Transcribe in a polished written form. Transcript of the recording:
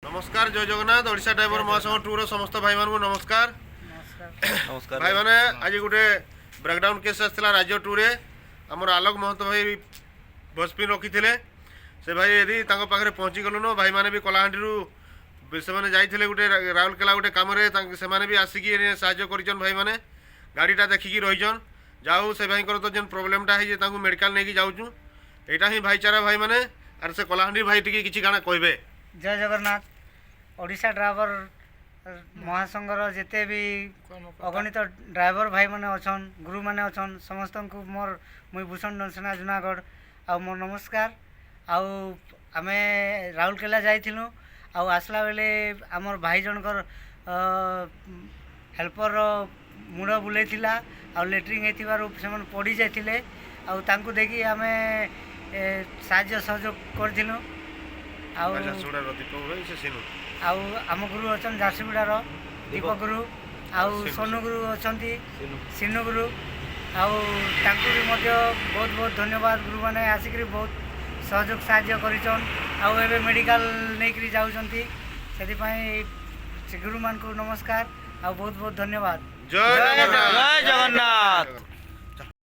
नमस्कार जय जगन्नाथ ओडिशा ड्राइवर महासंघ टूर समस्त भाई मान को नमस्कार नमस्कार भाई मैंने आज गोटे ब्रेकडाउन केस आसाला राज्य टूर आमर आलोक महतो भाई बसपिन रखी थे से भाई यदि पाखे पहुँची गलुन भाई मैंने भी कलाहांडी से जाते गोटे राउरकेला गोटे कम से भी आसिक साहय कर भाई मैंने गाड़ीटा देखिकी रहीचन जाऊ से भाई तो जेन प्रोब्लेमटा है मेडिकल नहीं जाऊँ यहाँ ही भाईचारा भाई मैंने आर से कलाहांडी भाई टी कि काना कहे जय जगन्नाथ ओडिशा ड्राइवर महासंघर जिते भी अगणित ड्राइवर भाई मैंने अच्छन गुरु मैंने अच्छन समस्त को मोर मुई भूषण दंसना जूनागढ़ आ मोर नमस्कार आमे राउरकेला जाइलु आसला बेले आमर भाई जनकर हेल्पर मुड़ बुले लेट्रिंग होती पड़ी जाते आउ देखी आम साहाय्य सहयोग करूँ आम गुरु अच्छा झारसुगुड़ार दीपक गुरु आउ सोनू गुरु अच्छा सिन्नू गुरु आउे बहुत बहुत धन्यवाद गुरु मैंने आसिक बहुत सहयोग साहाय्य कर मेडिकल नहीं जाऊँगी से गुरु मान को नमस्कार आ बहुत बहुत धन्यवाद जय जगन्नाथ।